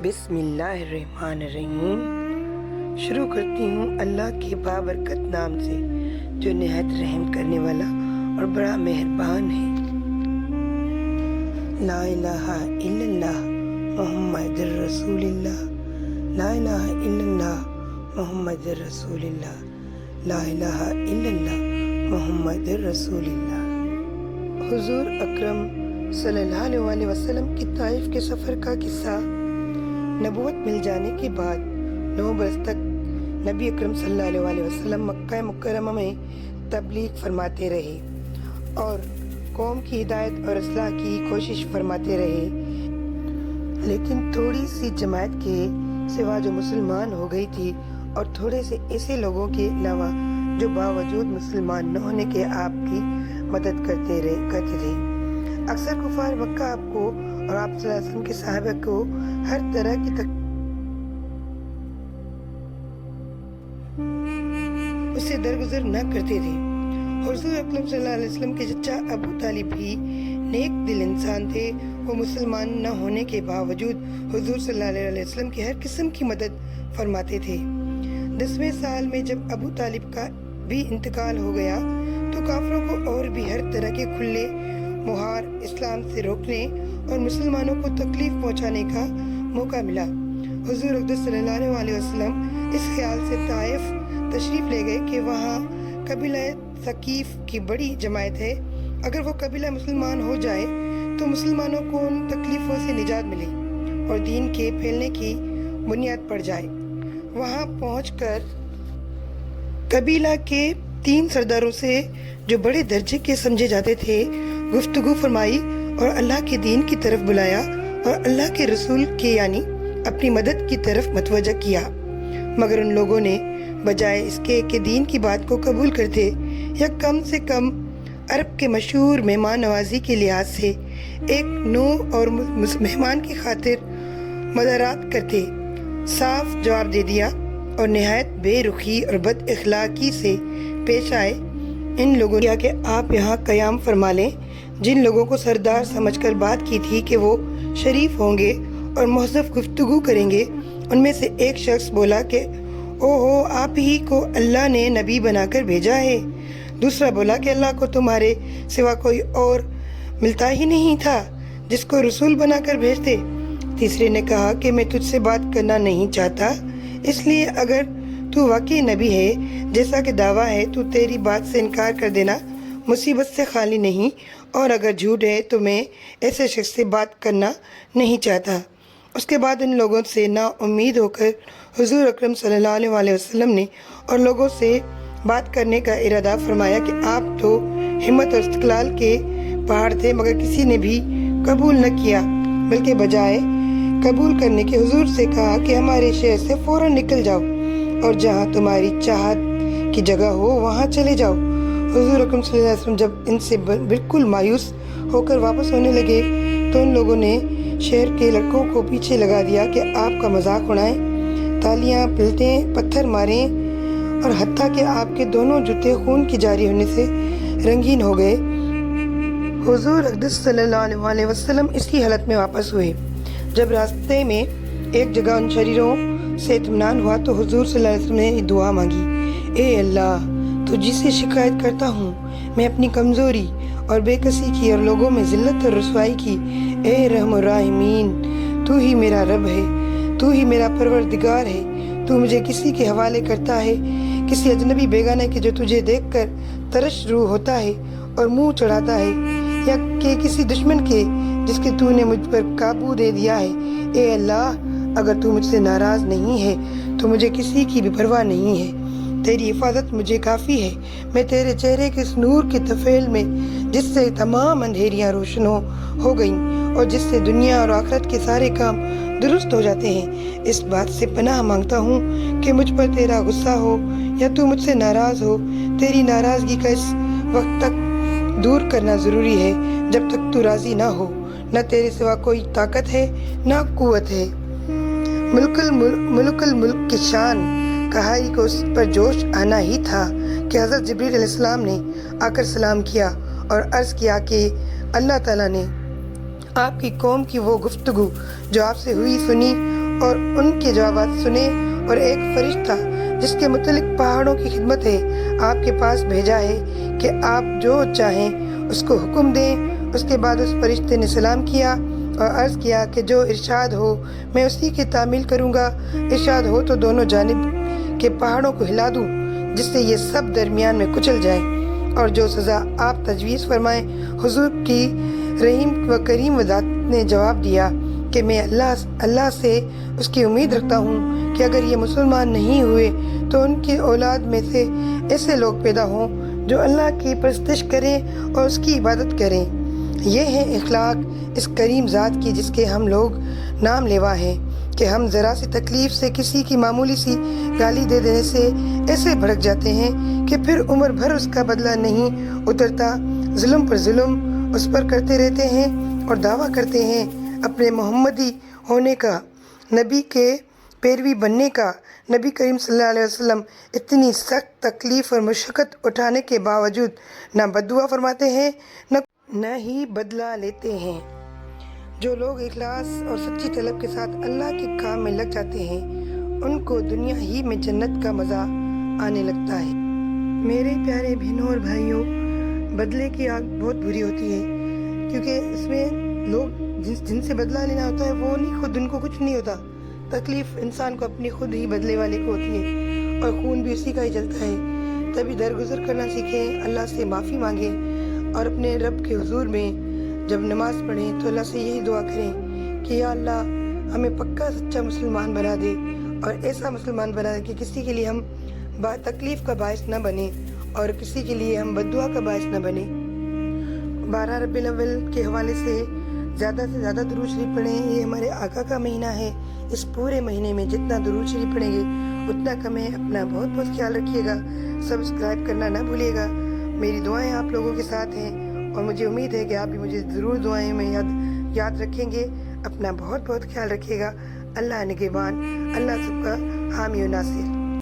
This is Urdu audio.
بسم اللہ الرحمن الرحیم۔ شروع کرتی ہوں اللہ کے بابرکت نام سے جو نہایت رحم کرنے والا اور بڑا مہربان ہے۔ لا الہ الا اللہ محمد رسول اللہ، لا الہ الا اللہ محمد رسول اللہ، لا الہ الا اللہ محمد رسول اللہ۔ حضور اکرم صلی اللہ علیہ وسلم کی طائف کے سفر کا قصہ۔ نبوت مل جانے کے بعد 9 برس تک نبی اکرم صلی اللہ علیہ وسلم مکہ مکرمہ میں تبلیغ فرماتے رہے اور قوم کی ہدایت اور اصلاح کی کوشش فرماتے رہے، لیکن تھوڑی سی جماعت کے سوا جو مسلمان ہو گئی تھی اور تھوڑے سے ایسے لوگوں کے علاوہ جو باوجود مسلمان نہ ہونے کے آپ کی مدد کرتے تھے۔ اکثر کفار مکہ آپ کو اور آپ صلی اللہ علیہ وسلم کے صحابہ کو ہر طرح کی اس سے درگزر نہ کرتے تھے۔ حضور اکرم صلی اللہ علیہ وسلم کے چچا ابو طالب بھی نیک دل انسان تھے۔ وہ مسلمان نہ ہونے کے باوجود حضور صلی اللہ علیہ وسلم کی ہر قسم کی مدد فرماتے تھے۔ 10ویں سال میں جب ابو طالب کا بھی انتقال ہو گیا تو کافروں کو اور بھی ہر طرح کے کھلے مہار اسلام سے روکنے اور مسلمانوں کو تکلیف پہنچانے کا موقع ملا۔ حضور اقدس صلی اللہ علیہ وسلم اس خیال سے طائف تشریف لے گئے کہ وہاں قبیلہ ثقیف کی بڑی جماعت ہے، اگر وہ قبیلہ مسلمان ہو جائے تو مسلمانوں کو ان تکلیفوں سے نجات ملے اور دین کے پھیلنے کی بنیاد پڑ جائے۔ وہاں پہنچ کر قبیلہ کے 3 سرداروں سے جو بڑے درجے کے سمجھے جاتے تھے گفتگو فرمائی اور اللہ کے دین کی طرف بلایا اور اللہ کے رسول کے یعنی اپنی مدد کی طرف متوجہ کیا، مگر ان لوگوں نے بجائے اس کے کہ دین کی بات کو قبول کرتے یا کم سے کم عرب کے مشہور مہمان نوازی کے لحاظ سے ایک نو اور مہمان کی خاطر مدارات کرتے، صاف جواب دے دیا اور نہایت بے رخی اور بد اخلاقی سے پیش آئے۔ ان لوگوں نے کیا کہ آپ یہاں قیام فرما لیں۔ جن لوگوں کو سردار سمجھ کر بات کی تھی کہ وہ شریف ہوں گے اور مہذب گفتگو کریں گے، ان میں سے ایک شخص بولا کہ اوہو، آپ ہی کو اللہ نے نبی بنا کر بھیجا ہے۔ دوسرا بولا کہ اللہ کو تمہارے سوا کوئی اور ملتا ہی نہیں تھا جس کو رسول بنا کر بھیجتے۔ تیسرے نے کہا کہ میں تجھ سے بات کرنا نہیں چاہتا، اس لیے اگر تو واقعی نبی ہے جیسا کہ دعویٰ ہے تو تیری بات سے انکار کر دینا مصیبت سے خالی نہیں، اور اگر جھوٹ ہے تو میں ایسے شخص سے بات کرنا نہیں چاہتا۔ اس کے بعد ان لوگوں سے نا امید ہو کر حضور اکرم صلی اللہ علیہ وسلم نے اور لوگوں سے بات کرنے کا ارادہ فرمایا کہ آپ تو ہمت اور استقلال کے پہاڑ تھے، مگر کسی نے بھی قبول نہ کیا، بلکہ بجائے قبول کرنے کے حضور سے کہا کہ ہمارے شہر سے فوراً نکل جاؤ اور جہاں تمہاری چاہت کی جگہ ہو وہاں چلے جاؤ۔ حضور اکرم صلی اللہ علیہ وسلم جب ان سے بالکل مایوس ہو کر واپس ہونے لگے تو ان لوگوں نے شہر کے لڑکوں کو پیچھے لگا دیا کہ آپ کا مذاق اڑائیں، تالیاں پلٹیں، پتھر ماریں، اور حتیٰ کہ آپ کے دونوں جوتے خون کی جاری ہونے سے رنگین ہو گئے۔ حضور اقدس صلی اللہ علیہ وسلم اسی حالت میں واپس ہوئے۔ جب راستے میں ایک جگہ ان شریروں سے اطمینان ہوا تو حضور صلی اللہ علیہ وسلم نے یہ دعا مانگی، اے اللہ، تجھ سے شکایت کرتا ہوں میں اپنی کمزوری اور بے کسی کی اور لوگوں میں ذلت اور رسوائی کی۔ اے رحم الراحمین، تو ہی میرا رب ہے، تو ہی میرا پروردگار ہے۔ تو مجھے کسی کے حوالے کرتا ہے، کسی اجنبی بیگانے کے جو تجھے دیکھ کر ترش روح ہوتا ہے اور منہ چڑھاتا ہے، یا کہ کسی دشمن کے جس کے تو نے مجھ پر قابو دے دیا ہے۔ اے اللہ، اگر تو مجھ سے ناراض نہیں ہے تو مجھے کسی کی بھی پرواہ نہیں ہے، تیری حفاظت مجھے کافی ہے۔ میں تیرے چہرے کے اس نور کے طفیل میں جس سے تمام اندھیریاں روشن ہو گئیں اور جس سے دنیا اور آخرت کے سارے کام درست ہو جاتے ہیں، اس بات سے پناہ مانگتا ہوں کہ مجھ پر تیرا غصہ ہو یا تو مجھ سے ناراض ہو۔ تیری ناراضگی کا اس وقت تک دور کرنا ضروری ہے جب تک تو راضی نہ ہو۔ نہ تیرے سوا کوئی طاقت ہے نہ قوت ہے۔ ملک الملک کی شان کہائی کو اس پر جوش آنا ہی تھا کہ حضرت جبریل علیہ السلام نے آ کر سلام کیا اور عرض کیا کہ اللہ تعالیٰ نے آپ کی قوم کی وہ گفتگو جو آپ سے ہوئی سنی اور ان کے جوابات سنے، اور ایک فرشتہ جس کے متعلق پہاڑوں کی خدمت ہے آپ کے پاس بھیجا ہے کہ آپ جو چاہیں اس کو حکم دیں۔ اس کے بعد اس فرشتے نے سلام کیا اور عرض کیا کہ جو ارشاد ہو میں اسی کی تعمیل کروں گا۔ ارشاد ہو تو دونوں جانب کے پہاڑوں کو ہلا دوں جس سے یہ سب درمیان میں کچل جائیں، اور جو سزا آپ تجویز فرمائیں۔ حضور کی رحیم و کریم ذات نے جواب دیا کہ میں اللہ سے اس کی امید رکھتا ہوں کہ اگر یہ مسلمان نہیں ہوئے تو ان کی اولاد میں سے ایسے لوگ پیدا ہوں جو اللہ کی پرستش کریں اور اس کی عبادت کریں۔ یہ ہے اخلاق اس کریم ذات کی جس کے ہم لوگ نام لیوا ہیں کہ ہم ذرا سی تکلیف سے کسی کی معمولی سی گالی دے دینے سے ایسے بھڑک جاتے ہیں کہ پھر عمر بھر اس کا بدلہ نہیں اترتا۔ ظلم پر ظلم اس پر کرتے رہتے ہیں اور دعویٰ کرتے ہیں اپنے محمدی ہونے کا، نبی کے پیروی بننے کا۔ نبی کریم صلی اللہ علیہ وسلم اتنی سخت تکلیف اور مشقت اٹھانے کے باوجود نہ بددعا فرماتے ہیں نہ ہی بدلہ لیتے ہیں۔ جو لوگ اخلاص اور سچی طلب کے ساتھ اللہ کے کام میں لگ جاتے ہیں ان کو دنیا ہی میں جنت کا مزہ آنے لگتا ہے۔ میرے پیارے بہنوں اور بھائیوں، بدلے کی آگ بہت بری ہوتی ہے، کیونکہ اس میں لوگ جن سے بدلہ لینا ہوتا ہے وہ نہیں، خود ان کو کچھ نہیں ہوتا۔ تکلیف انسان کو اپنی خود ہی بدلے والے کو ہوتی ہے، اور خون بھی اسی کا ہی چلتا ہے۔ تبھی درگزر کرنا سیکھیں، اللہ سے معافی مانگیں، اور اپنے رب کے حضور میں جب نماز پڑھیں تو اللہ سے یہی دعا کریں کہ یا اللہ ہمیں پکا سچا مسلمان بنا دے، اور ایسا مسلمان بنا دے کہ کسی کے لیے ہم تکلیف کا باعث نہ بنے اور کسی کے لیے ہم بددعا کا باعث نہ بنے۔ 12 ربیع الاول کے حوالے سے زیادہ درود شریف پڑھیں۔ یہ ہمارے آقا کا مہینہ ہے۔ اس پورے مہینے میں جتنا درود شریف پڑھیں گے اتنا کم ہے۔ اپنا بہت خیال رکھیے گا، سبسکرائب کرنا نہ بھولیے گا۔ میری دعائیں آپ لوگوں کے ساتھ ہیں، اور مجھے امید ہے کہ آپ بھی مجھے ضرور دعائیں میں یاد رکھیں گے۔ اپنا بہت خیال رکھیے گا۔ اللہ نگہبان، اللہ سب کا حامی و ناصر۔